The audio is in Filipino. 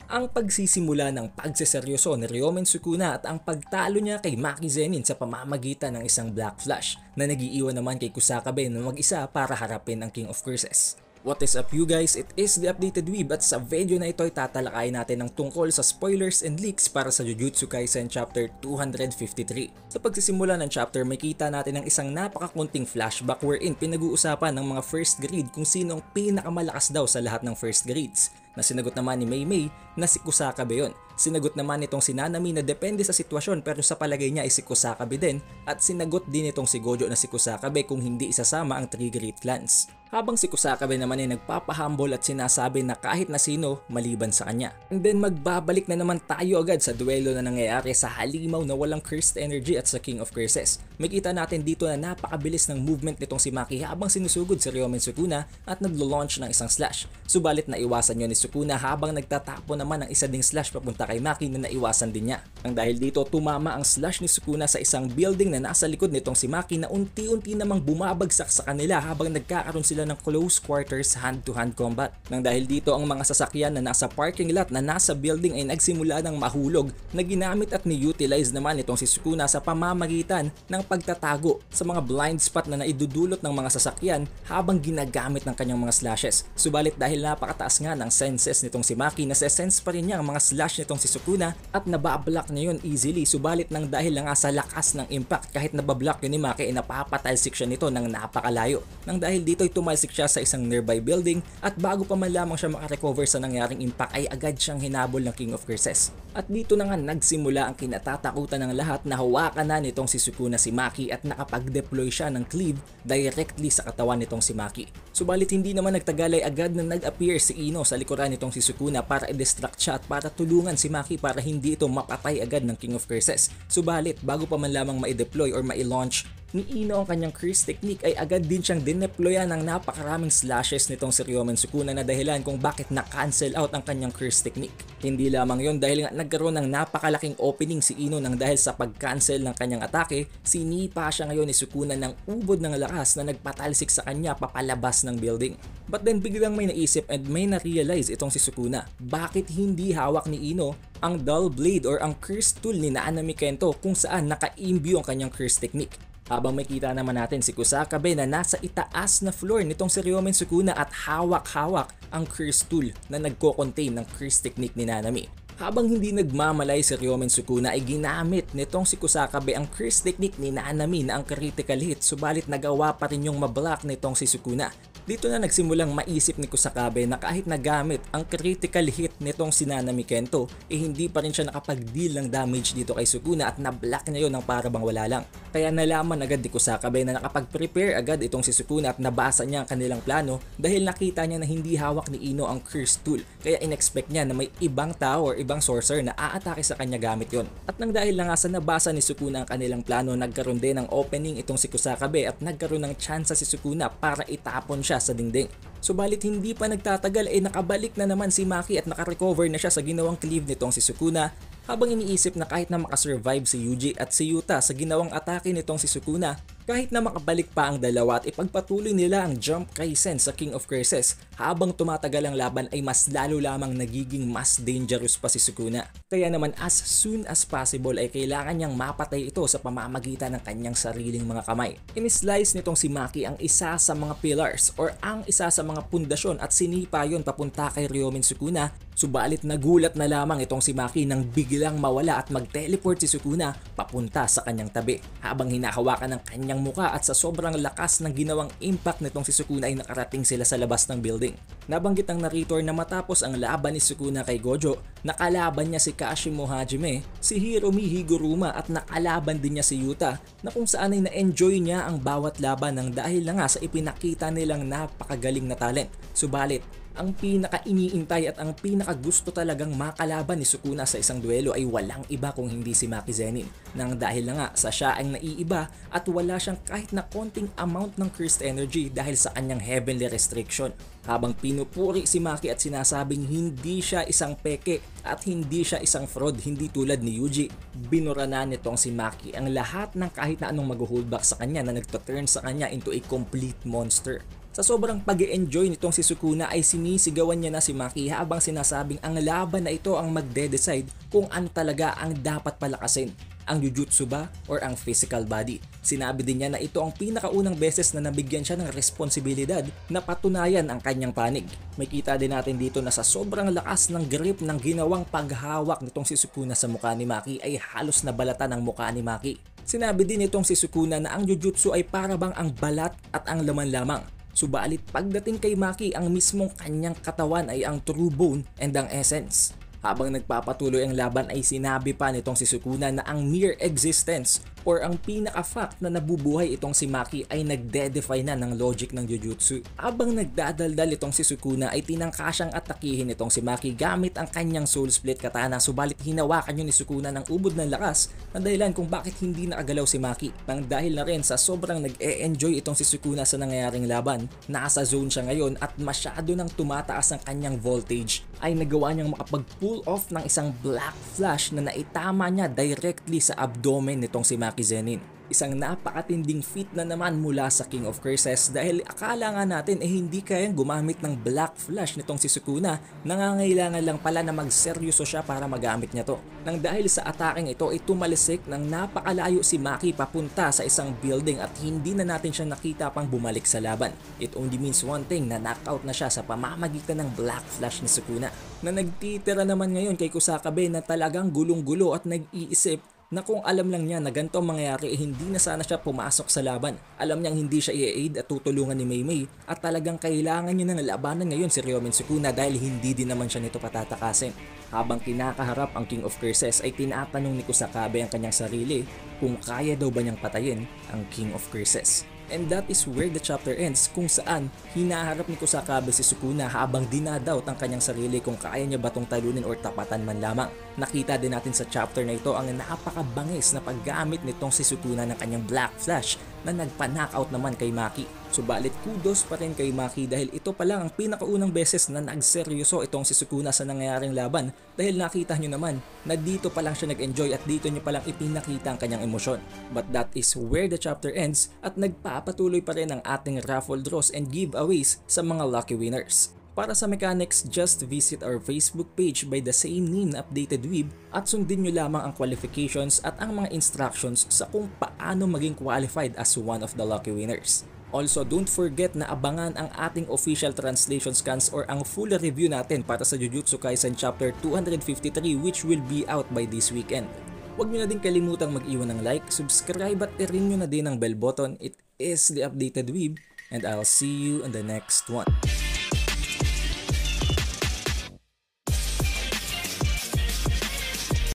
Ang pagsisimula ng pagseseryoso ni Ryomen Sukuna at ang pagtalo niya kay Maki Zenin sa pamamagitan ng isang Black Flash na nag-iiwan naman kay Kusakabe na mag-isa para harapin ang King of Curses. What is up you guys? It is the Updated Weeb at sa video na ito ay tatalakayin natin ng tungkol sa spoilers and leaks para sa Jujutsu Kaisen Chapter 253. Sa pagsisimula ng chapter, makita natin ang isang napakakunting flashback wherein pinag-uusapan ng mga first grade kung sino ang pinakamalakas daw sa lahat ng first grades. Na sinagot naman ni Mei Mei na si Kusakabe yun. Sinagot naman nitong si Nanami na depende sa sitwasyon pero sa palagay niya ay si Kusakabe din at sinagot din itong si Gojo na si Kusakabe kung hindi isasama ang 3 great clans. Habang si Kusakabe naman ay nagpapahumble at sinasabi na kahit na sino maliban sa kanya. And then magbabalik na naman tayo agad sa duelo na nangyayari sa halimaw na walang cursed energy at sa King of Curses. Makita natin dito na napakabilis ng movement nitong si Maki habang sinusugod si Ryomen Sukuna at naglo-launch ng isang slash. Subalit naiwasan yun ni Sukuna habang nagtatapo naman ng isa ding slash papunta kay Maki na naiwasan din niya. Ang dahil dito tumama ang slash ni Sukuna sa isang building na nasa likod nitong si Maki na unti-unti namang bumabagsak sa kanila habang nagkakaroon sila ng close quarters hand-to-hand combat. Nang dahil dito ang mga sasakyan na nasa parking lot na nasa building ay nagsimula ng mahulog na ginamit at ni-utilize naman itong si Sukuna sa pamamagitan ng pagtatago sa mga blind spot na naidudulot ng mga sasakyan habang ginagamit ng kanyang mga slashes. Subalit dahil napakataas nga ng senses nitong si Maki, nase-sense pa rin niya ang mga slash nitong si Sukuna at nabablock niya yun easily. Subalit nang dahil nga sa lakas ng impact, kahit nabablock yun ni Maki ay napapatalsik siya nito ng napakalayo. Nang dahil dito ay tumalsik siya sa isang nearby building at bago pa man lamang siya makarecover sa nangyaring impact ay agad siyang hinabol ng King of Curses. At dito na nga nagsimula ang kinatatakutan ng lahat na hawakan na nitong si Sukuna si Maki at nakapag-deploy siya ng cleave directly sa katawan nitong si Maki. Subalit hindi naman nagtagal ay agad na nag-appear si Ino sa likuran nitong si Sukuna para i-distract siya at para tulungan si Maki para hindi ito mapatay agad ng King of Curses. Subalit bago pa man lamang ma-deploy or ma-launch ni Ino ang kanyang curse technique ay agad din siyang dineployan ng napakaraming slashes nitong si Ryomen Sukuna na dahilan kung bakit na-cancel out ang kanyang curse technique. Hindi lamang yon, dahil nga nagkaroon ng napakalaking opening si Ino nang dahil sa pag-cancel ng kanyang atake, sinipa siya ngayon ni Sukuna ng ubod ng lakas na nagpatalsik sa kanya papalabas ng building. But then biglang may naisip and may na-realize itong si Sukuna. Bakit hindi hawak ni Ino ang dull blade or ang curse tool ni Nanami Kento kung saan naka-imbue ang kanyang curse technique? Habang makita naman natin si Kusakabe na nasa itaas na floor nitong si Ryomen Sukuna at hawak-hawak ang curse tool na nagko-contain ng curse technique ni Nanami. Habang hindi nagmamalay si Ryomen Sukuna ay ginamit nitong si Kusakabe ang curse technique ni Nanami na ang critical hit, subalit nagawa pa rin yung mablock nitong si Sukuna. Dito na nagsimulang maisip ni Kusakabe na kahit nagamit ang critical hit nitong si Nanami Kento hindi pa rin siya nakapag-deal ng damage dito kay Sukuna at na-block niya yun ng parabang wala lang. Kaya nalaman agad ni Kusakabe na nakapag-prepare agad itong si Sukuna at nabasa niya ang kanilang plano dahil nakita niya na hindi hawak ni Ino ang curse tool, kaya in-expect niya na may ibang tao or ibang sorcerer na aatake sa kanya gamit yon. At nang dahil na nga sa nabasa ni Sukuna ang kanilang plano, nagkaroon din ng opening itong si Kusakabe at nagkaroon ng chance si Sukuna para itapon siya sa dingding. Subalit hindi pa nagtatagal ay nakabalik na naman si Maki at nakarecover na siya sa ginawang cleave nitong si Sukuna habang iniisip na kahit na makasurvive si Yuji at si Yuta sa ginawang atake nitong si Sukuna, kahit na makabalik pa ang dalawa at ipagpatuloy nila ang Jump Kaisen sa King of Curses, habang tumatagal ang laban ay mas lalo lamang nagiging mas dangerous pa si Sukuna. Kaya naman as soon as possible ay kailangan niyang mapatay ito sa pamamagitan ng kanyang sariling mga kamay. Inislice nitong si Maki ang isa sa mga pillars or ang isa sa mga pundasyon at sinipa yon papunta kay Ryomen Sukuna. Subalit nagulat na lamang itong si Maki nang biglang mawala at mag-teleport si Sukuna papunta sa kanyang tabi habang hinahawakan ng kanyang muka at sa sobrang lakas ng ginawang impact nitong si Sukuna ay nakarating sila sa labas ng building. Nabanggit ang narrator na matapos ang laban ni Sukuna kay Gojo, nakalaban niya si Kashimo Hajime, si Hiromi Higuruma at nakalaban din niya si Yuta na kung saan ay na-enjoy niya ang bawat laban ng dahil na nga sa ipinakita nilang napakagaling na talent. Subalit, ang pinaka-iniintay at ang pinaka-gusto talagang makalaban ni Sukuna sa isang duelo ay walang iba kung hindi si Maki Zenin. Nang dahil na nga sa siya ang naiiba at wala siyang kahit na konting amount ng cursed energy dahil sa kanyang heavenly restriction. Habang pinupuri si Maki at sinasabing hindi siya isang peke at hindi siya isang fraud, hindi tulad ni Yuji, binura na nitong si Maki ang lahat ng kahit na anong mag-holdback sa kanya na nagtaturn sa kanya into a complete monster. Sa sobrang pag-e-enjoy nitong si Sukuna ay sinisigawan niya na si Maki habang sinasabing ang laban na ito ang magde-decide kung ano talaga ang dapat palakasin, ang jujutsu ba or ang physical body. Sinabi din niya na ito ang pinakaunang beses na nabigyan siya ng responsibilidad na patunayan ang kanyang panig. May kita din natin dito na sa sobrang lakas ng grip ng ginawang paghawak nitong si Sukuna sa mukha ni Maki ay halos nabalatan ang mukha ni Maki. Sinabi din itong si Sukuna na ang jujutsu ay para bang ang balat at ang laman lamang. Subalit pagdating kay Maki, ang mismong kanyang katawan ay ang true bone and ang essence. Habang nagpapatuloy ang laban ay sinabi pa nitong si Sukuna na ang mere existence or ang pinaka-fact na nabubuhay itong si Maki ay nagde-defy na ng logic ng jujutsu. Habang nagdadaldal itong si Sukuna ay tinangka siyang atakihin itong si Maki gamit ang kanyang soul split katana, subalit hinawakan yun ni Sukuna ng ubod ng lakas na dahilan kung bakit hindi nakagalaw si Maki. Nang dahil na rin sa sobrang nag-e-enjoy itong si Sukuna sa nangyayaring laban, nasa zone siya ngayon at masyado nang tumataas ang kanyang voltage, ay nagawa niyang makapag-pull off ng isang black flash na naitama niya directly sa abdomen nitong si Maki Zenin. Isang napakatinding feat na naman mula sa King of Curses dahil akala nga natin hindi kayang gumamit ng black flash nitong si Sukuna, nangangailangan lang pala na magseryoso siya para magamit niya to. Nang dahil sa ataking ito ay tumalisik ng napakalayo si Maki papunta sa isang building at hindi na natin siya nakita pang bumalik sa laban. It only means one thing, na knockout na siya sa pamamagitan ng black flash ni Sukuna. Na nagtitira naman ngayon kay Kusakabe na talagang gulong-gulo at nag-iisip na kung alam lang niya na ganito ang mangyayari hindi na sana siya pumasok sa laban. Alam niyang hindi siya i-aid at tutulungan ni Meimei at talagang kailangan niya ng labanan ngayon si Ryomen Sukuna dahil hindi din naman siya nito patatakasin. Habang kinakaharap ang King of Curses ay tinatanong ni Kusakabe ang kanyang sarili kung kaya daw ba niyang patayin ang King of Curses. And that is where the chapter ends, kung saan hinaharap ni Kusakabe si Sukuna habang dinadoubt ang kanyang sarili kung kaya niya ba tong talunin or tapatan man lamang. Nakita din natin sa chapter na ito ang napakabangis na paggamit nitong si Sukuna ng kanyang Black Flash na nagpa-knockout naman kay Maki. Subalit kudos pa rin kay Maki dahil ito pa lang ang pinakaunang beses na nagseryoso itong si Sukuna sa nangyayaring laban, dahil nakita nyo naman na dito pa lang siya nag-enjoy at dito nyo pa lang ipinakita ang kanyang emosyon. But that is where the chapter ends at nagpapatuloy pa rin ang ating raffle draws and giveaways sa mga lucky winners. Para sa mechanics, just visit our Facebook page by the same name na Updated Weeb at sundin nyo lamang ang qualifications at ang mga instructions sa kung paano maging qualified as one of the lucky winners. Also, don't forget na abangan ang ating official translation scans or ang full review natin para sa Jujutsu Kaisen Chapter 253 which will be out by this weekend. Huwag nyo na din kalimutang mag-iwan ng like, subscribe at i-ring nyo na din ang bell button. It is the Updated Weeb and I'll see you in the next one.